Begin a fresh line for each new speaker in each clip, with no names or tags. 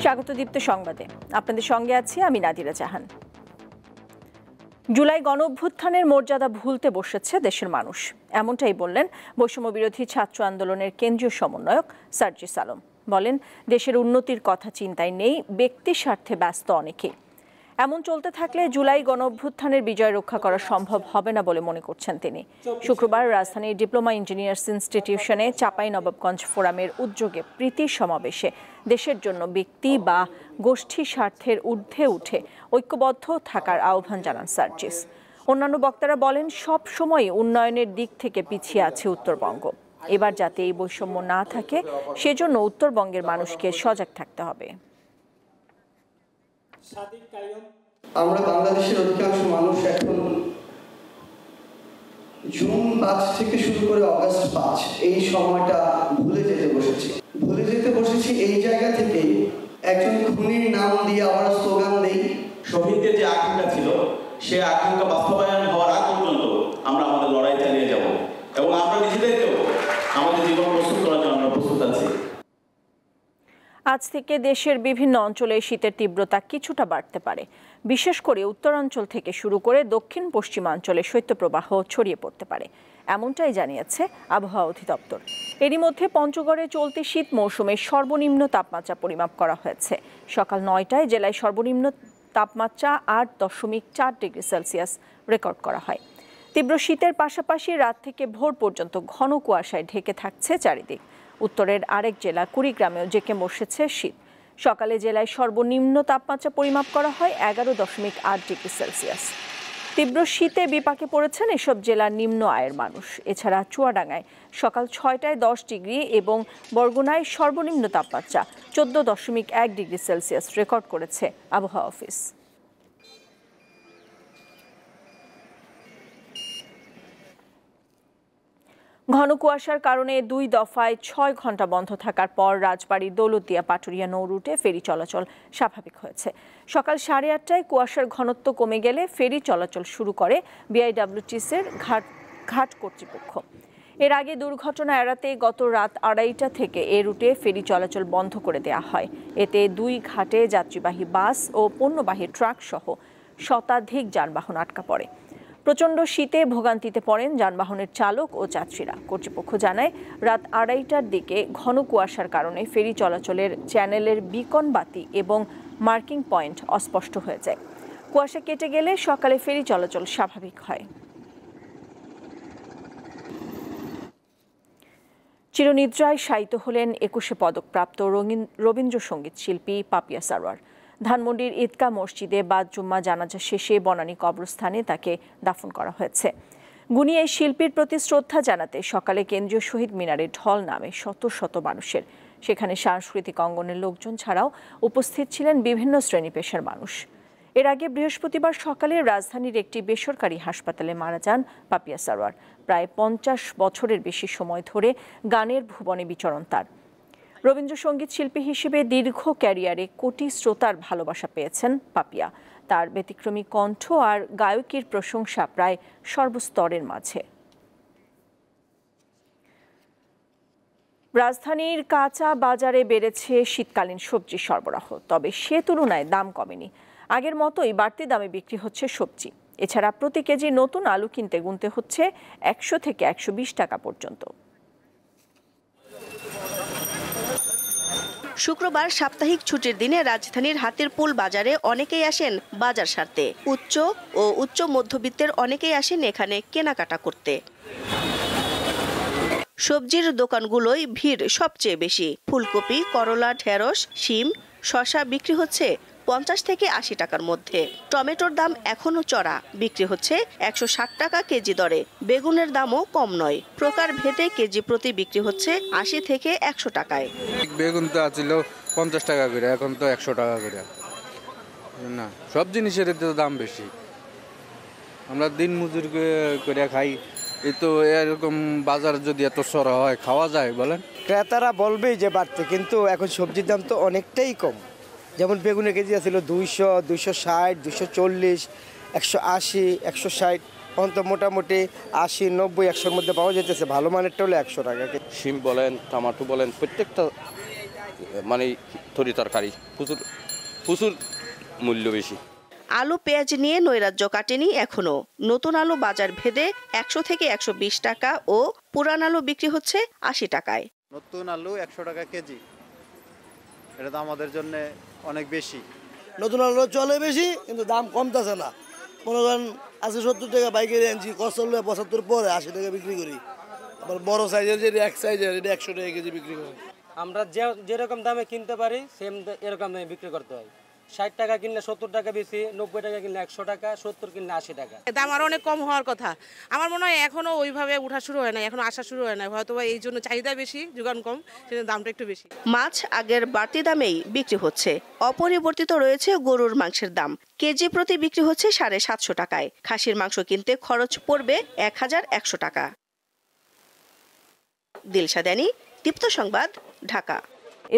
স্বাগত দীপ্ত সংবাদে আপনাদের সঙ্গে আছি আমি নাদিরা জাহান। জুলাই গণঅভ্যুত্থানের মর্যাদা ভুলতে বসেছে দেশের মানুষ, এমনটাই বললেন বৈষম্য বিরোধী ছাত্র আন্দোলনের কেন্দ্রীয় সমন্বয়ক সার্জিস আলম। বলেন, দেশের উন্নতির কথা চিন্তায় নেই, ব্যক্তি স্বার্থে ব্যস্ত অনেকে। এমন চলতে থাকলে জুলাই গণঅভ্যুত্থানের বিজয় রক্ষা করা সম্ভব হবে না বলে মনে করছেন তিনি। শুক্রবার রাজধানীর ডিপ্লোমা ইঞ্জিনিয়ার্স ইনস্টিটিউশনে চাঁপাইনবাবগঞ্জ ফোরামের উদ্যোগে প্রীতি সমাবেশে দেশের জন্য ব্যক্তি বা গোষ্ঠী স্বার্থের ঊর্ধ্বে উঠে ঐক্যবদ্ধ থাকার আহ্বান জানান সার্জিস। অন্যান্য বক্তারা বলেন, সব সময় উন্নয়নের দিক থেকে পিছিয়ে আছে উত্তরবঙ্গ। এবার যাতে এই বৈষম্য না থাকে সেজন্য উত্তরবঙ্গের মানুষকে সজাগ থাকতে হবে।
আমরা বাংলাদেশের অধিকাংশ মানুষ এখন জুন 5 থেকে শুরু করে অগাস্ট 5 এই সময়টা ভুলে যেতে বসেছি এই জায়গা থেকে একজন খুনির নাম দিয়ে আবার স্লোগান দেই।
শহীদদের যে আকাঙ্ক্ষা ছিল সেই আকাঙ্ক্ষা বাস্তবায়ন হওয়ার আগ পর্যন্ত আমরা আমাদের লড়াই চালিয়ে যাব এবং আমরা নিজেদেরকেও আমাদের জীবন প্রস্তুত করার জন্য আমরা প্রস্তুত আছি।
আজ থেকে দেশের বিভিন্ন অঞ্চলে শীতের তীব্রতা কিছুটা বাড়তে পারে। বিশেষ করে উত্তরাঞ্চল থেকে শুরু করে দক্ষিণ পশ্চিমাঞ্চলে শৈত্যপ্রবাহ ছড়িয়ে পড়তে পারে, এমনটাই জানিয়েছে আবহাওয়া অধিদপ্তর। এরই মধ্যে পঞ্চগড়ে চলতি শীত মৌসুমের সর্বনিম্ন তাপমাত্রা পরিমাপ করা হয়েছে। সকাল 9টায় জেলায় সর্বনিম্ন তাপমাত্রা 8.4 ডিগ্রি সেলসিয়াস রেকর্ড করা হয়। তীব্র শীতের পাশাপাশি রাত থেকে ভোর পর্যন্ত ঘন কুয়াশায় ঢেকে থাকছে চারিদিক। উত্তরের আরেক জেলা কুড়িগ্রামেও জেঁকে বসেছে শীত। সকালে জেলায় সর্বনিম্ন তাপমাত্রা পরিমাপ করা হয় 11.8 ডিগ্রি সেলসিয়াস। তীব্র শীতে বিপাকে পড়েছেন এসব জেলার নিম্ন আয়ের মানুষ। এছাড়া চুয়াডাঙ্গায় সকাল 6টায় 10 ডিগ্রি এবং বরগুনায় সর্বনিম্ন তাপমাত্রা 14.1 ডিগ্রি সেলসিয়াস রেকর্ড করেছে আবহাওয়া অফিস। ঘন কুয়াশার কারণে 2 দফায় 6 ঘন্টা বন্ধ থাকার পর রাজবাড়ী দৌলতদিয়া পাটুরিয়া নৌ রুটে ফেরি চলাচল স্বাভাবিক হয়েছে। সকাল 8:30টায় কুয়াশার ঘনত্ব কমে গেলে ফেরি চলাচল শুরু করে বিআইডব্লিউটিসির ঘাট কর্তৃপক্ষ। এর আগে দুর্ঘটনা এড়াতে গত রাত 2:30টা থেকে এ রুটে ফেরি চলাচল বন্ধ করে দেওয়া হয়। এতে 2 ঘাটে যাত্রীবাহী বাস ও পণ্যবাহী ট্রাক সহ শতাধিক যানবাহন আটকা পড়ে। প্রচণ্ড শীতে ভোগান্তিতে পড়েন যানবাহনের চালক ও যাত্রীরা। কর্তৃপক্ষ জানায়, রাত 2:30টার দিকে ঘন কুয়াশার কারণে ফেরি চলাচলের চ্যানেলের বিকন বাতি এবং মার্কিং পয়েন্ট অস্পষ্ট হয়ে যায়। কুয়াশা কেটে গেলে সকালে ফেরি চলাচল স্বাভাবিক হয়। চিরনিদ্রায় শায়িত হলেন 21শে পদকপ্রাপ্ত রবীন্দ্রসঙ্গীত শিল্পী পাপিয়া সারোয়ার। ধানমন্ডির ঈদগাহ মসজিদে বাদ জুম্মা জানাজা শেষে বনানী কবরস্থানে তাকে দাফন করা হয়েছে। গুণী এই শিল্পীর প্রতি শ্রদ্ধা জানাতে সকালে কেন্দ্রীয় শহীদ মিনারে ঢল নামে শত শত মানুষের। সেখানে সাংস্কৃতিক অঙ্গনের লোকজন ছাড়াও উপস্থিত ছিলেন বিভিন্ন শ্রেণী পেশার মানুষ। এর আগে বৃহস্পতিবার সকালে রাজধানীর একটি বেসরকারি হাসপাতালে মারা যান পাপিয়া সারোয়ার। প্রায় 50 বছরের বেশি সময় ধরে গানের ভুবনে বিচরণ তার। রবীন্দ্রসঙ্গীত শিল্পী হিসেবে দীর্ঘ ক্যারিয়ারে কোটি শ্রোতার ভালোবাসা পেয়েছেন পাপিয়া। তার ব্যতিক্রমী কণ্ঠ আর গায়কির প্রশংসা প্রায় সর্বস্তরের মাঝে। রাজধানীর কাঁচা বাজারে বেড়েছে শীতকালীন সবজি সরবরাহ, তবে সে তুলনায় দাম কমেনি। আগের মতোই বাড়তি দামে বিক্রি হচ্ছে সবজি। এছাড়া প্রতি কেজি নতুন আলু কিনতে গুনতে হচ্ছে 100 থেকে 120 টাকা পর্যন্ত।
শুক্রবার সাপ্তাহিক ছুটির দিনে রাজধানীর হাতিরপুল বাজারে অনেকেই আসেন বাজার সারতে। উচ্চ ও উচ্চ মধ্যবিত্তের অনেকেই আসেন এখানে কেনাকাটা করতে। সবজির দোকানগুলোই ভিড় সবচেয়ে বেশি। ফুলকপি, করলা, ঢেঁড়স, শিম, শসা বিক্রি হচ্ছে 50 থেকে 80 টাকার মধ্যে। টমেটোর দাম এখনো চড়া, বিক্রি হচ্ছে 160 টাকা কেজি দরে। বেগুনের দামও কম নয়, প্রকার ভেদে কেজি প্রতি বিক্রি হচ্ছে 80 থেকে 100 টাকায়।
বেগুন তো ছিল 50 টাকা করে, এখন তো 100 টাকা করে। না, সব জিনিসের তো দাম বেশি। আমরা দিন মজুর করে খাই, এই তো এরকম বাজার যদি এত সরা হয় খাওয়া যায় বলেন?
ক্রেতারা বলবেই যে বাড়তে, কিন্তু এখন সবজির দাম তো অনেকটাই কম। যেমন বেগুনের কেজি ছিল 200, 260, 240, 180, 160, অন্ত মোটামুটি 80, 90, 100-র মধ্যে পাওয়া যেতেছে। ভালো মানেরটা হলে 100 টাকা।
শিম বলেন, টমেটো বলেন, প্রত্যেকটা মানে তরি তরকারি প্রচুর প্রচুর মূল্য বেশি।
আলু পেঁয়াজ নিয়ে নৈরাজ্য কাটেনি এখনো। নতুন আলু বাজার ভেদে 100 থেকে 120 টাকা ও পুরান আলু বিক্রি হচ্ছে 80 টাকায়।
নতুন আলু 100 টাকা কেজি, এটা তো আমাদের জন্য অনেক বেশি।
নতুন আলু চলে বেশি কিন্তু দাম কমতেছে না। মনে করেন আজকে 70 টাকা পাইকারি আনছি, কচল্লা 75 পরে 80 টাকা বিক্রি করি। আবার বড় সাইজের যেটা এক সাইজের এটা 100 টাকা কেজি বিক্রি করি।
আমরা যেরকম দামে কিনতে পারি সেম এরকম দামে বিক্রি করতে হয়। 60 টাকা কিনলে 70 টাকা বেশি, 90 টাকা কিনলে 100 টাকা, 70 কিনলে 80 টাকা।
দাম আরো অনেক কম হওয়ার কথা। আমার মনে হয় এখনো ওইভাবে উঠা শুরু হয় না, এখনো আসা শুরু হয় না। হয়তো এই জন্য চাহিদা বেশি, যোগান কম, সেজন্য দামটা একটু বেশি।
মাছ আগের বাড়তি দামেই বিক্রি হচ্ছে। অপরিবর্তিত রয়েছে গরুর মাংসের দাম। কেজি প্রতি বিক্রি হচ্ছে 750 টাকায়। খাসির মাংস কিনতে খরচ পড়বে 1100 টাকা। দিলশাদানি, দীপ্ত সংবাদ, ঢাকা।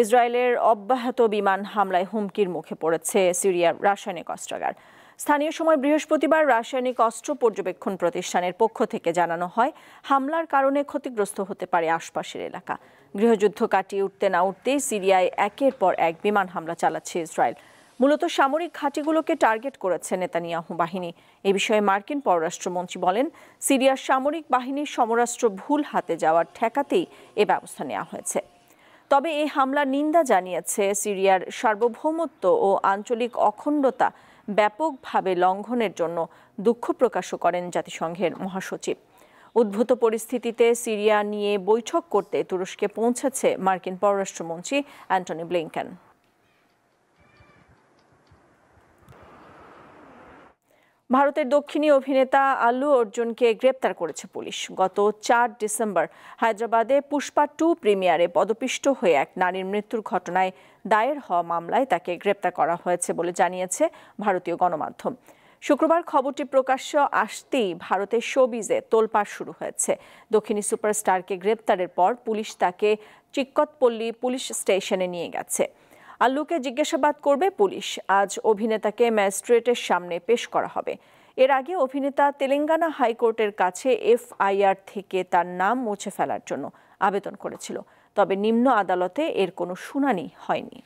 ইসরায়েলের অব্যাহত বিমান হামলায় হুমকির মুখে পড়েছে সিরিয়ার রাসায়নিক অস্ত্রাগার। স্থানীয় সময় বৃহস্পতিবার রাসায়নিক অস্ত্র পর্যবেক্ষণ প্রতিষ্ঠানের পক্ষ থেকে জানানো হয়, হামলার কারণে ক্ষতিগ্রস্ত হতে পারে আশপাশের এলাকা। গৃহযুদ্ধ কাটিয়ে উঠতে না উঠতেই সিরিয়ায় একের পর এক বিমান হামলা চালাচ্ছে ইসরায়েল। মূলত সামরিক ঘাঁটিগুলোকে টার্গেট করেছে নেতানিয়াহু বাহিনী। এ বিষয়ে মার্কিন পররাষ্ট্রমন্ত্রী বলেন, সিরিয়ার সামরিক বাহিনীর সমরাস্ত্র ভুল হাতে যাওয়ার ঠেকাতেই এ ব্যবস্থা নেওয়া হয়েছে। তবে এই হামলার নিন্দা জানিয়েছে সিরিয়ার সার্বভৌমত্ব ও আঞ্চলিক অখণ্ডতা ব্যাপকভাবে লঙ্ঘনের জন্য দুঃখ প্রকাশও করেন জাতিসংঘের মহাসচিব। উদ্ভূত পরিস্থিতিতে সিরিয়া নিয়ে বৈঠক করতে তুরস্কে পৌঁছেছে মার্কিন পররাষ্ট্রমন্ত্রী অ্যান্টনি ব্লিংকেন। ভারতের দক্ষিণী অভিনেতা আল্লু অর্জুনকে গ্রেপ্তার করেছে পুলিশ। গত 4 ডিসেম্বর হায়দ্রাবাদে পুষ্পা 2 প্রিমিয়ারে পদপিষ্ট হয়ে এক নারীর মৃত্যুর ঘটনায় দায়ের হওয়া মামলায় তাকে গ্রেপ্তার করা হয়েছে বলে জানিয়েছে ভারতীয় গণমাধ্যম। শুক্রবার খবরটি প্রকাশ্য আসতেই ভারতের শোবিজে তোলপাড় শুরু হয়েছে। দক্ষিণী সুপারস্টারকে গ্রেপ্তারের পর পুলিশ তাকে চিক্কতপল্লী পুলিশ স্টেশনে নিয়ে গেছে। আল্লুকে জিজ্ঞাসাবাদ করবে পুলিশ। আজ অভিনেতাকে ম্যাজিস্ট্রেটের সামনে পেশ করা হবে। এর আগে অভিনেতা তেলেঙ্গানা হাইকোর্টের কাছে এফআইআর থেকে তার নাম মুছে ফেলার জন্য আবেদন করেছিল, তবে নিম্ন আদালতে এর কোনো শুনানি হয়নি।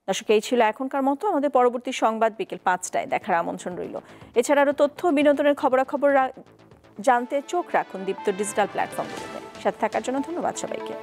দর্শক, এই ছিল এখনকার মতো। আমাদের পরবর্তী সংবাদ বিকেল 5টায় দেখার আমন্ত্রণ রইল। এছাড়া আরও তথ্য বিনোদনের খবরাখবর জানতে চোখ রাখুন দীপ্ত ডিজিটাল প্ল্যাটফর্মগুলোতে। সাথে থাকার জন্য ধন্যবাদ সবাইকে।